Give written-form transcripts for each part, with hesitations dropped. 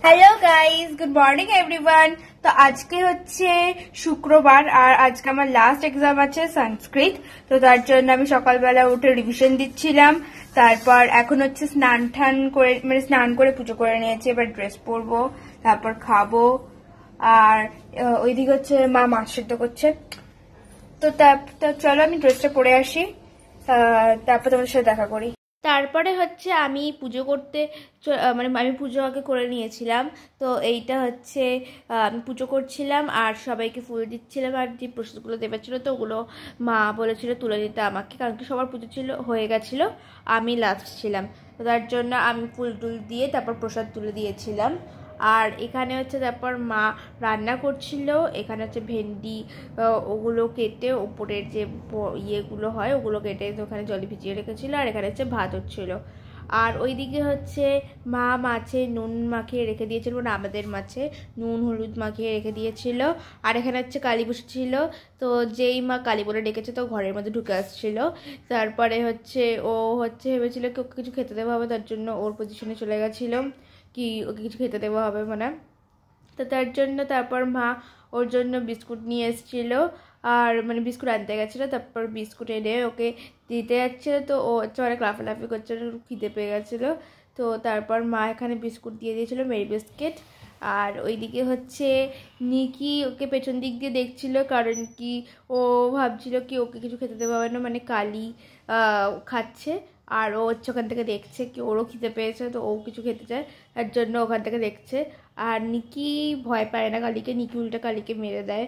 Hello guys, good morning everyone. তো আজকে হচ্ছে শুক্রবার আর আজকে আমার লাস্ট এক্সাম আছে সংস্কৃত। তো তার জন্য আমি সকালবেলা উঠে রিভিশন দিচ্ছিলাম। তারপর এখন হচ্ছে স্নান করে পুজো করে নিয়েছি। এবার ড্রেস পরবো, তারপর খাবো। আর ওইদিকে হচ্ছে মা মাছ সেদ্ধ করছে। তো চলো আমি ড্রেসটা পরে আসি, তারপর তোমাদের সাথে দেখা করি। তারপরে হচ্ছে আমি পুজো করতে আমি পুজো আগে করে নিয়েছিলাম। তো এইটা হচ্ছে আমি পুজো করছিলাম আর সবাইকে ফুল দিচ্ছিলাম, আর যে প্রসাদগুলো দেবার ছিল তো ওগুলো মা বলেছিল তুলে দিতে আমাকে, কারণ কি সবার পুজো হয়ে গেছিলো, আমি লাস্ট ছিলাম। তো তার জন্য আমি ফুল টুল দিয়ে তারপর প্রসাদ তুলে দিয়েছিলাম। আর এখানে হচ্ছে তারপর মা রান্না করছিল। এখানে হচ্ছে ভেন্ডি ওগুলো কেটে ওপরের যে ইয়েগুলো হয় ওগুলো কেটে তো ওখানে জলে ভিজিয়ে রেখেছিল, আর এখানে হচ্ছে ভাত হচ্ছিল। আর ওইদিকে হচ্ছে মা মাছে নুন মাখিয়ে রেখে দিয়েছিল, মানে আমাদের মাছে নুন হলুদ মাখিয়ে রেখে দিয়েছিল। আর এখানে হচ্ছে কালী বসেছিল। তো যেই মা কালী বলে ডেকেছে তো ঘরের মধ্যে ঢুকে আসছিল। তারপরে হচ্ছে ও হচ্ছে ভেবেছিল কি ওকে কিছু খেতে দেওয়া হবে, তার জন্য ওর পজিশনে চলে গেছিলো কি ওকে কিছু খেতে দেওয়া হবে মানে। তো তার জন্য তারপর মা ওর জন্য বিস্কুট নিয়ে এসেছিলো, আর মানে বিস্কুট আনতে গেছিলো। তারপর বিস্কুট এনে ওকে দিতে যাচ্ছিলো, তো ও হচ্ছে অনেক লাফালাফি করছিল, খিদে পেয়ে গেছিলো। তো তারপর মা এখানে বিস্কুট দিয়ে দিয়েছিলো, মেরি বিস্কিট। আর ওইদিকে হচ্ছে নিকি ওকে পেছন দিক দিয়ে দেখছিল, কারণ কি ও ভাবছিল কি ওকে কিছু খেতে দেওয়া হবে না, মানে কালি খাচ্ছে। আর ও হচ্ছে ওখান থেকে দেখছে কি ওরও খিদে পেয়েছে, তো ও কিছু খেতে চায়, তার জন্য ওখান থেকে দেখছে। আর নিকি ভয় পায় না কালীকে, নিকি উল্টা কালীকে মেরে দেয়,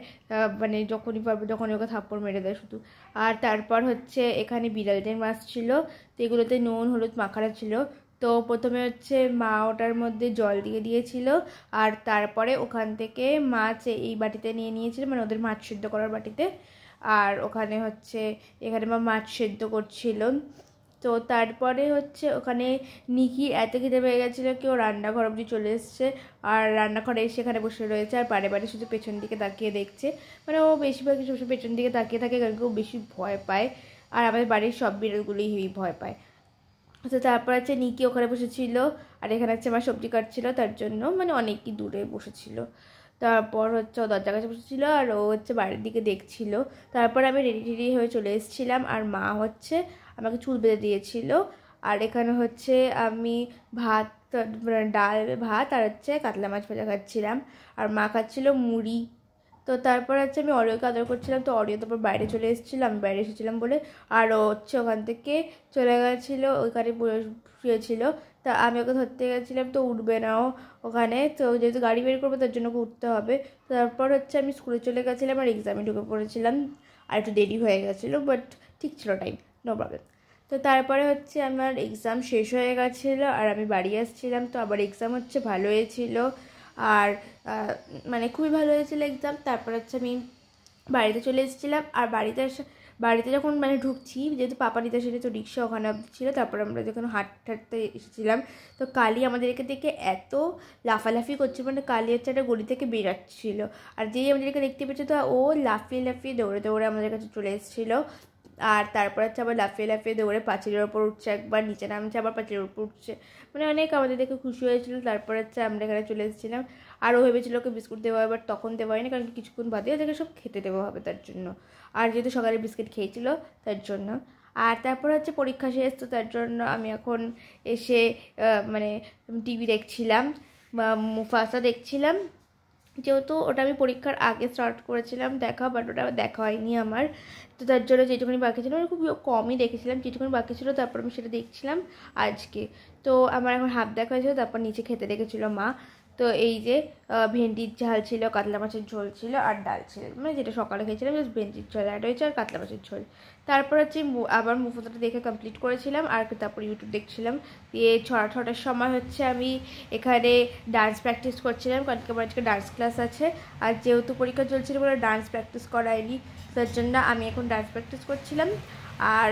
মানে যখনই পারবে যখনই ওকে থাপ্পড় মেরে দেয় শুধু। আর তারপর হচ্ছে এখানে বিড়ালদের মাছ ছিল, তো এগুলোতে নুন হলুদ মাখানো ছিল। তো প্রথমে হচ্ছে মা ওটার মধ্যে জল দিয়ে দিয়েছিল, আর তারপরে ওখান থেকে মাছ এই বাটিতে নিয়ে নিয়েছিল, মানে ওদের মাছ সেদ্ধ করার বাটিতে। আর ওখানে হচ্ছে এখানে মা মাছ সেদ্ধ করছিল। তো তারপরে হচ্ছে ওখানে নিকি এত খিদে পেয়ে গেছিলো কি ও রান্নাঘর অবধি চলে এসছে, আর রান্নাঘরে এসে এখানে বসে রয়েছে, আর বারে বারে শুধু পেছন দিকে তাকিয়ে দেখছে। মানে ও বেশিরভাগ সবসময় পেছন দিকে তাকিয়ে থাকে, কারণ কি ও বেশি ভয় পায়, আর আমাদের বাড়ির সব বিড়ালগুলোই হেভি ভয় পায়। তো তারপর হচ্ছে নিকি ওখানে বসেছিল, আর এখানে হচ্ছে আমার সবজি কাটছিল, তার জন্য মানে অনেকই দূরে বসেছিল। তারপর হচ্ছে ও দরজার কাছে বসেছিল, আর ও হচ্ছে বাড়ির দিকে দেখছিল। তারপর আমি রেডি টেডি হয়ে চলে এসেছিলাম, আর মা হচ্ছে আমাকে চুল বেঁধে দিয়েছিল। আর এখানে হচ্ছে আমি ভাত ডাল ভাত আর হচ্ছে কাতলা মাছ ভাজা খাচ্ছিলাম, আর মা খাচ্ছিল মুড়ি। তো তারপর হচ্ছে আমি অরিওকে আদর করছিলাম, তো অরিও তারপর বাইরে চলে এসেছিলো, আমি বাইরে এসেছিলাম বলে। আর ও হচ্ছে ওখান থেকে চলে গেছিলো, ওইখানে শুয়েছিল। তা আমি ওকে ধরতে গেছিলাম, তো উঠবে না ও ওখানে, তো যেহেতু গাড়ি বের করবো তার জন্য ওকে উঠতে হবে। তারপর হচ্ছে আমি স্কুলে চলে গেছিলাম, আর এক্সামে ঢুকে পড়েছিলাম, আর একটু দেরি হয়ে গেছিলো, বাট ঠিক ছিল টাইম, নো প্রবলেম। তো তারপরে হচ্ছে আমার এক্সাম শেষ হয়ে গেছিলো, আর আমি বাড়ি আসছিলাম। তো আবার এক্সাম হচ্ছে ভালো হয়েছিল, আর মানে খুবই ভালো হয়েছিল এক্সাম। তারপর হচ্ছে আমি বাড়িতে চলে এসেছিলাম, আর বাড়িতে যখন মানে ঢুকছি, যেহেতু পাপা নিতে এসেছে তো রিক্সা ওখানে ছিল, তারপর আমরা যখন হাঁটতে এসেছিলাম তো কালী আমাদেরকে দেখে এত লাফালাফি করছে, মানে কালী হচ্ছে একটা গলি থেকে বেরাচ্ছিল, আর যেই আমাদেরকে দেখতে পেয়েছে তো ও লাফিয়ে লাফিয়ে দৌড়ে দৌড়ে আমাদের কাছে চলে এসেছিলো। আর তারপর হচ্ছে আবার লাফিয়ে লাফিয়ে দৌড়ে পাঁচিলের ওপর উঠছে, একবার নিচে নামছে, আবার পাঁচিলের ওপর উঠছে, মানে অনেক আমাদের দেখে খুশি হয়েছিল। তারপর হচ্ছে আমরা এখানে চলে এসেছিলাম, আর ও ভেবেছিল ওকে বিস্কুট দেওয়া হবে, বাট তখন দেওয়া হয়নি, কারণ কিছুক্ষণ বাদে ওদেরকে সব খেতে দেওয়া হবে তার জন্য, আর যেহেতু সকালে বিস্কিট খেয়েছিল তার জন্য। আর তারপর হচ্ছে পরীক্ষা শেষ, তো তার জন্য আমি এখন এসে মানে টিভি দেখছিলাম বা মুফাসা দেখছিলাম, যেহেতু ওটা আমি পরীক্ষার আগে স্টার্ট করেছিলাম দেখা, বাট ওটা দেখা হয়নি আমার। তো তার জন্য যেটুকুনি বাকি ছিল মানে খুব কমই দেখেছিলাম, যেটুকুনি বাকি ছিল তারপর আমি সেটা দেখছিলাম আজকে। তো আমার এখন হাফ দেখা হয়েছিল, তারপর নিচে খেতে রেখেছিলো মা। তো এই যে ভেন্ডির ঝাল ছিল, কাতলা মাছের ঝোল ছিল, আর ডাল ছিল, মানে যেটা সকালে খেয়েছিলাম জাস্ট ভেন্ডির ঝোল অ্যাড হয়েছে, আর কাতলা মাছের ঝোল। তারপর হচ্ছে আবার মুফাসাটা দেখে কমপ্লিট করেছিলাম, আর তারপর ইউটিউব দেখছিলাম। দিয়ে 6টার সময় হচ্ছে আমি এখানে ডান্স প্র্যাকটিস করছিলাম, কারণ আমার আজকে ডান্স ক্লাস আছে, আর যেহেতু পরীক্ষা চলছিল বলে ডান্স প্র্যাকটিস করায়নি, তার জন্য আমি এখন ডান্স প্র্যাকটিস করছিলাম। আর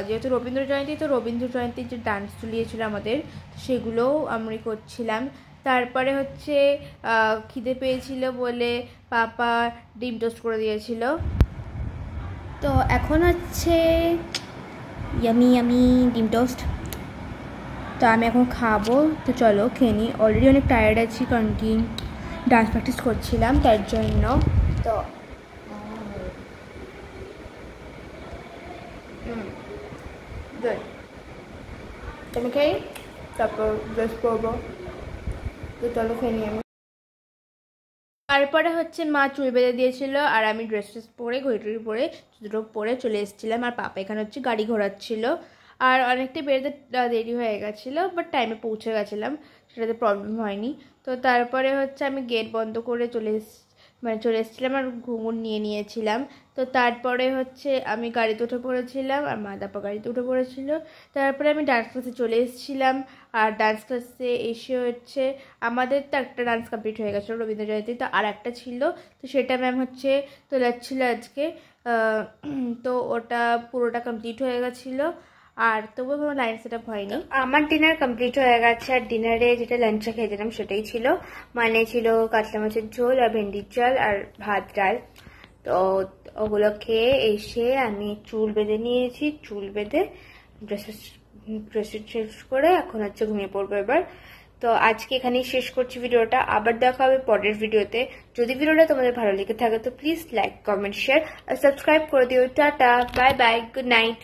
যেহেতু রবীন্দ্র জয়ন্তী, তো রবীন্দ্র জয়ন্তীর যে ডান্স চলিয়েছিল আমাদের সেগুলোও আমি করছিলাম। তারপরে হচ্ছে খিদে পেয়েছিল বলে পাপা ডিম টোস্ট করে দিয়েছিল। তো এখন হচ্ছে ইয়ামি ইয়ামি ডিম টোস্ট। তো আমি এখন খাবো, তো চলো খেয়ে নিই। অলরেডি অনেক টায়ার্ড আছি কারণ কি ডান্স প্র্যাকটিস করছিলাম তার জন্য। তো আমি খাই, তারপর ড্রেস পরবো। তো চলো খেয়ে নিই আমি। তারপরে হচ্ছে মা চুল বেঁধে দিয়েছিল আর আমি ড্রেস পরে ঘড়ি পরে দুটো পরে চলে এসেছিলাম। আর পাপা এখানে হচ্ছে গাড়ি ঘোরাচ্ছিল। আর অনেকটাই বেরোতে দেরি হয়ে গেছিলো, বাট টাইমে পৌঁছে গেছিলাম, সেটাতে প্রবলেম হয়নি। তো তারপরে হচ্ছে আমি গেট বন্ধ করে চলে এসেছিলাম আর ঘুঙুর নিয়ে নিয়েছিলাম। তো তারপরে হচ্ছে আমি গাড়িতে উঠে পড়েছিলাম আর মা তারপর গাড়িতে উঠে পড়েছিল। তারপরে আমি ডান্স ক্লাসে চলে এসেছিলাম। আর ডান্স ক্লাসে এসে হচ্ছে আমাদের তো একটা ডান্স কমপ্লিট হয়ে গেছিলো রবীন্দ্র জয়ন্তী, তো আর একটা ছিল, তো সেটা ম্যাম হচ্ছে তোলাচ্ছিল আজকে। তো ওটা পুরোটা কমপ্লিট হয়ে গেছিলো। আর তবুও কোনো লাইন সেট আপ হয়নি। আমার ডিনার কমপ্লিট হয়ে গেছে আর ডিনারে যেটা লাঞ্চে খেয়েছিলাম সেটাই ছিল, মানে ছিল কাতলা মাছের ঝোল আর ভেন্ডির চাল আর ভাত ডাল। তো ওগুলো খেয়ে এসে আমি চুল বেঁধে নিয়েছি, চুল বেঁধে ড্রেস শেষ করে এখন হচ্ছে ঘুমিয়ে পড়বো এবার। তো আজকে এখানেই শেষ করছি ভিডিওটা, আবার দেখা হবে পরের ভিডিওতে। যদি ভিডিওটা তোমাদের ভালো লেগে থাকে তো প্লিজ লাইক, কমেন্ট, শেয়ার আর সাবস্ক্রাইব করে দিও। Tata, bye bye, good night.